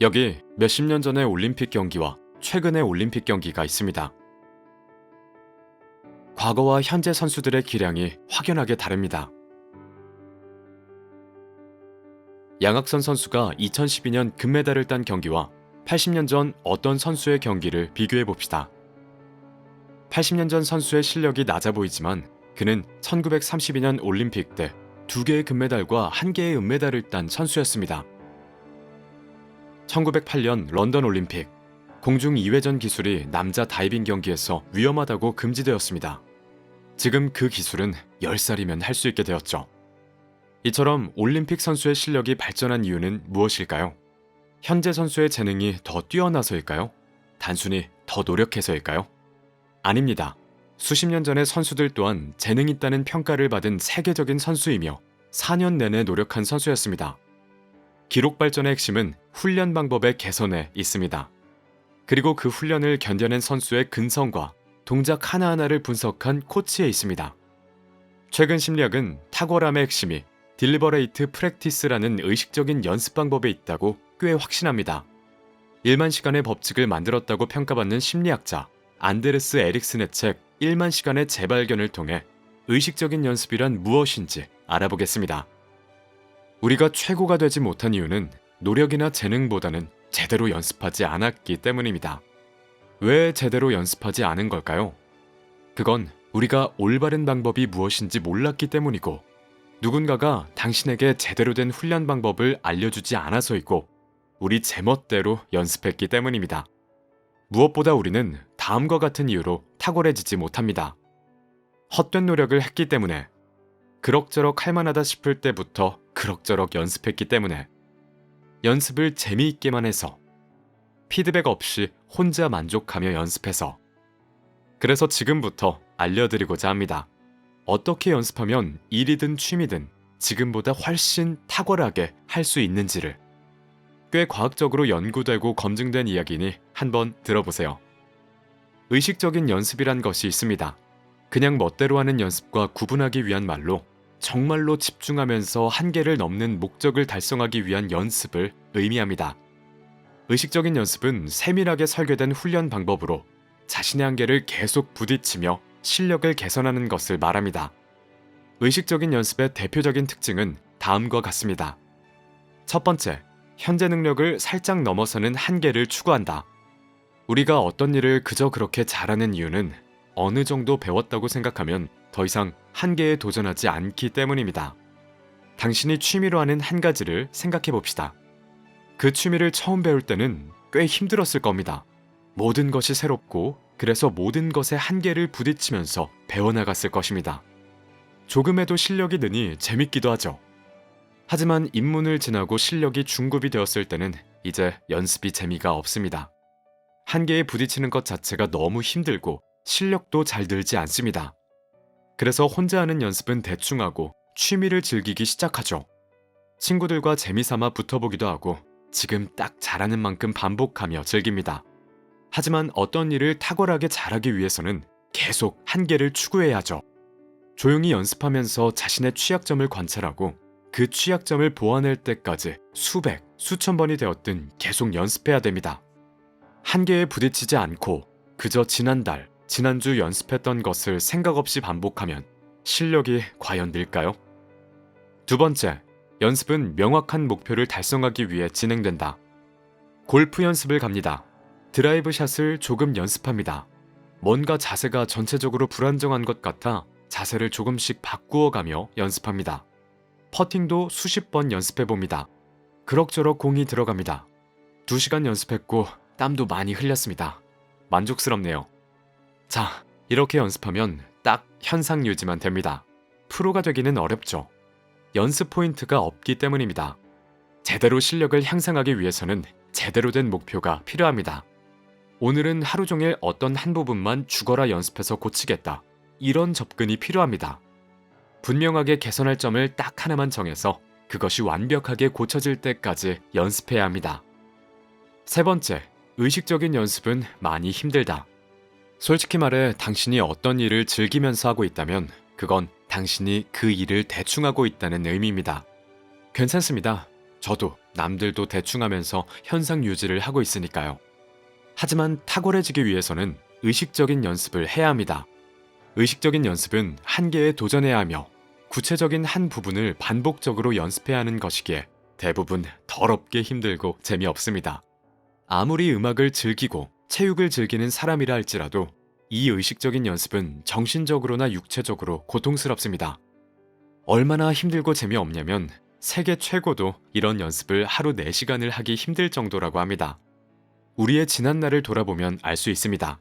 여기 몇십 년 전의 올림픽 경기와 최근의 올림픽 경기가 있습니다. 과거와 현재 선수들의 기량이 확연하게 다릅니다. 양학선 선수가 2012년 금메달을 딴 경기와 80년 전 어떤 선수의 경기를 비교해 봅시다. 80년 전 선수의 실력이 낮아 보이지만 그는 1932년 올림픽 때 2개의 금메달과 1개의 은메달을 딴 선수였습니다. 1908년 런던 올림픽, 공중 2회전 기술이 남자 다이빙 경기에서 위험하다고 금지되었습니다. 지금 그 기술은 10살이면 할 수 있게 되었죠. 이처럼 올림픽 선수의 실력이 발전한 이유는 무엇일까요? 현재 선수의 재능이 더 뛰어나서일까요? 단순히 더 노력해서일까요? 아닙니다. 수십 년 전의 선수들 또한 재능 있다는 평가를 받은 세계적인 선수이며 4년 내내 노력한 선수였습니다. 기록 발전의 핵심은 훈련 방법의 개선에 있습니다. 그리고 그 훈련을 견뎌낸 선수의 근성과 동작 하나하나를 분석한 코치에 있습니다. 최근 심리학은 탁월함의 핵심이 딜리버레이트 프랙티스라는 의식적인 연습 방법에 있다고 꽤 확신합니다. 1만 시간의 법칙을 만들었다고 평가받는 심리학자 안데르스 에릭슨의 책 1만 시간의 재발견을 통해 의식적인 연습이란 무엇인지 알아보겠습니다. 우리가 최고가 되지 못한 이유는 노력이나 재능보다는 제대로 연습하지 않았기 때문입니다. 왜 제대로 연습하지 않은 걸까요? 그건 우리가 올바른 방법이 무엇인지 몰랐기 때문이고 누군가가 당신에게 제대로 된 훈련 방법을 알려주지 않아서이고 우리 제멋대로 연습했기 때문입니다. 무엇보다 우리는 다음과 같은 이유로 탁월해지지 못합니다. 헛된 노력을 했기 때문에, 그럭저럭 할만하다 싶을 때부터 그럭저럭 연습했기 때문에, 연습을 재미있게만 해서, 피드백 없이 혼자 만족하며 연습해서. 그래서 지금부터 알려드리고자 합니다. 어떻게 연습하면 일이든 취미든 지금보다 훨씬 탁월하게 할 수 있는지를. 꽤 과학적으로 연구되고 검증된 이야기니 한번 들어보세요. 의식적인 연습이란 것이 있습니다. 그냥 멋대로 하는 연습과 구분하기 위한 말로 정말로 집중하면서 한계를 넘는 목적을 달성하기 위한 연습을 의미합니다. 의식적인 연습은 세밀하게 설계된 훈련 방법으로 자신의 한계를 계속 부딪히며 실력을 개선하는 것을 말합니다. 의식적인 연습의 대표적인 특징은 다음과 같습니다. 첫 번째, 현재 능력을 살짝 넘어서는 한계를 추구한다. 우리가 어떤 일을 그저 그렇게 잘하는 이유는 어느 정도 배웠다고 생각하면 더 이상 한계에 도전하지 않기 때문입니다. 당신이 취미로 하는 한 가지를 생각해 봅시다. 그 취미를 처음 배울 때는 꽤 힘들었을 겁니다. 모든 것이 새롭고 그래서 모든 것의 한계를 부딪히면서 배워나갔을 것입니다. 조금해도 실력이 느니 재밌기도 하죠. 하지만 입문을 지나고 실력이 중급이 되었을 때는 이제 연습이 재미가 없습니다. 한계에 부딪히는 것 자체가 너무 힘들고 실력도 잘 늘지 않습니다. 그래서 혼자 하는 연습은 대충 하고 취미를 즐기기 시작하죠. 친구들과 재미삼아 붙어보기도 하고 지금 딱 잘하는 만큼 반복하며 즐깁니다. 하지만 어떤 일을 탁월하게 잘하기 위해서는 계속 한계를 추구해야 하죠. 조용히 연습하면서 자신의 취약점을 관찰하고 그 취약점을 보완할 때까지 수백, 수천 번이 되었든 계속 연습해야 됩니다. 한계에 부딪히지 않고 그저 지난달, 지난주 연습했던 것을 생각 없이 반복하면 실력이 과연 늘까요? 두 번째, 연습은 명확한 목표를 달성하기 위해 진행된다. 골프 연습을 갑니다. 드라이브 샷을 조금 연습합니다. 뭔가 자세가 전체적으로 불안정한 것 같아 자세를 조금씩 바꾸어가며 연습합니다. 퍼팅도 수십 번 연습해봅니다. 그럭저럭 공이 들어갑니다. 2시간 연습했고 땀도 많이 흘렸습니다. 만족스럽네요. 자, 이렇게 연습하면 딱 현상 유지만 됩니다. 프로가 되기는 어렵죠. 연습 포인트가 없기 때문입니다. 제대로 실력을 향상하기 위해서는 제대로 된 목표가 필요합니다. 오늘은 하루 종일 어떤 한 부분만 죽어라 연습해서 고치겠다. 이런 접근이 필요합니다. 분명하게 개선할 점을 딱 하나만 정해서 그것이 완벽하게 고쳐질 때까지 연습해야 합니다. 세 번째, 의식적인 연습은 많이 힘들다. 솔직히 말해 당신이 어떤 일을 즐기면서 하고 있다면 그건 당신이 그 일을 대충 하고 있다는 의미입니다. 괜찮습니다. 저도 남들도 대충 하면서 현상 유지를 하고 있으니까요. 하지만 탁월해지기 위해서는 의식적인 연습을 해야 합니다. 의식적인 연습은 한계에 도전해야 하며 구체적인 한 부분을 반복적으로 연습해야 하는 것이기에 대부분 더럽게 힘들고 재미없습니다. 아무리 음악을 즐기고 체육을 즐기는 사람이라 할지라도 이 의식적인 연습은 정신적으로나 육체적으로 고통스럽습니다. 얼마나 힘들고 재미없냐면 세계 최고도 이런 연습을 하루 4시간을 하기 힘들 정도라고 합니다. 우리의 지난날을 돌아보면 알 수 있습니다.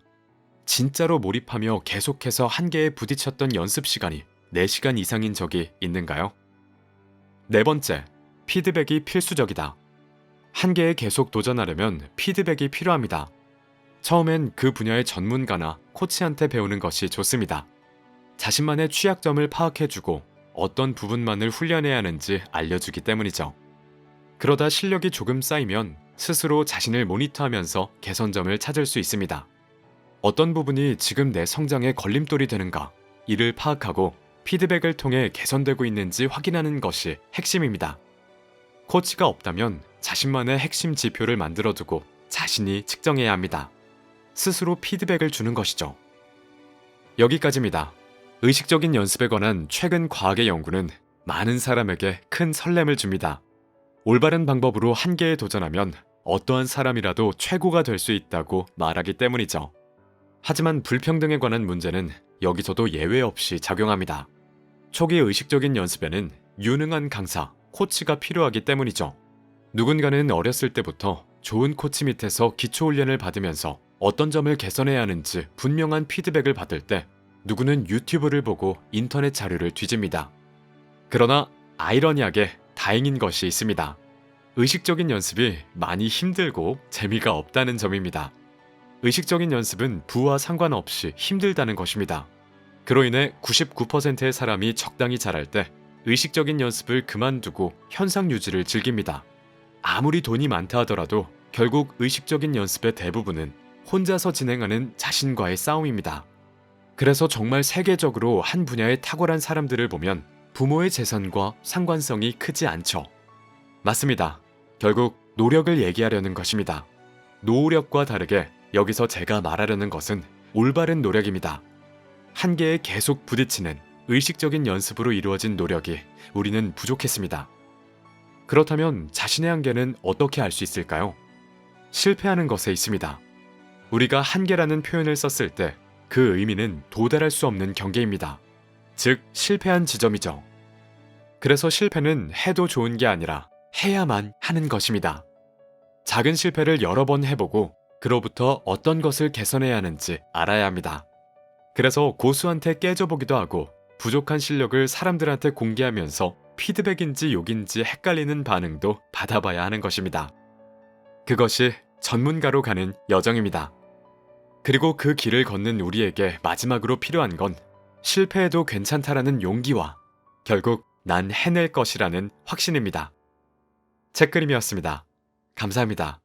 진짜로 몰입하며 계속해서 한계에 부딪혔던 연습 시간이 4시간 이상인 적이 있는가요? 네 번째, 피드백이 필수적이다. 한계에 계속 도전하려면 피드백이 필요합니다. 처음엔 그 분야의 전문가나 코치한테 배우는 것이 좋습니다. 자신만의 취약점을 파악해주고 어떤 부분만을 훈련해야 하는지 알려주기 때문이죠. 그러다 실력이 조금 쌓이면 스스로 자신을 모니터하면서 개선점을 찾을 수 있습니다. 어떤 부분이 지금 내 성장에 걸림돌이 되는가, 이를 파악하고 피드백을 통해 개선되고 있는지 확인하는 것이 핵심입니다. 코치가 없다면 자신만의 핵심 지표를 만들어두고 자신이 측정해야 합니다. 스스로 피드백을 주는 것이죠. 여기까지입니다. 의식적인 연습에 관한 최근 과학의 연구는 많은 사람에게 큰 설렘을 줍니다. 올바른 방법으로 한계에 도전하면 어떠한 사람이라도 최고가 될 수 있다고 말하기 때문이죠. 하지만 불평등에 관한 문제는 여기서도 예외 없이 작용합니다. 초기 의식적인 연습에는 유능한 강사, 코치가 필요하기 때문이죠. 누군가는 어렸을 때부터 좋은 코치 밑에서 기초훈련을 받으면서 어떤 점을 개선해야 하는지 분명한 피드백을 받을 때 누구는 유튜브를 보고 인터넷 자료를 뒤집니다. 그러나 아이러니하게 다행인 것이 있습니다. 의식적인 연습이 많이 힘들고 재미가 없다는 점입니다. 의식적인 연습은 부와 상관없이 힘들다는 것입니다. 그로 인해 99%의 사람이 적당히 잘할 때 의식적인 연습을 그만두고 현상 유지를 즐깁니다. 아무리 돈이 많다 하더라도 결국 의식적인 연습의 대부분은 혼자서 진행하는 자신과의 싸움입니다. 그래서 정말 세계적으로 한 분야에 탁월한 사람들을 보면 부모의 재산과 상관성이 크지 않죠. 맞습니다. 결국 노력을 얘기하려는 것입니다. 노력과 다르게 여기서 제가 말하려는 것은 올바른 노력입니다. 한계에 계속 부딪히는 의식적인 연습으로 이루어진 노력이 우리는 부족했습니다. 그렇다면 자신의 한계는 어떻게 알 수 있을까요? 실패하는 것에 있습니다. 우리가 한계라는 표현을 썼을 때 그 의미는 도달할 수 없는 경계입니다. 즉, 실패한 지점이죠. 그래서 실패는 해도 좋은 게 아니라 해야만 하는 것입니다. 작은 실패를 여러 번 해보고 그로부터 어떤 것을 개선해야 하는지 알아야 합니다. 그래서 고수한테 깨져보기도 하고 부족한 실력을 사람들한테 공개하면서 피드백인지 욕인지 헷갈리는 반응도 받아봐야 하는 것입니다. 그것이 전문가로 가는 여정입니다. 그리고 그 길을 걷는 우리에게 마지막으로 필요한 건 실패해도 괜찮다라는 용기와 결국 난 해낼 것이라는 확신입니다. 책그림이었습니다. 감사합니다.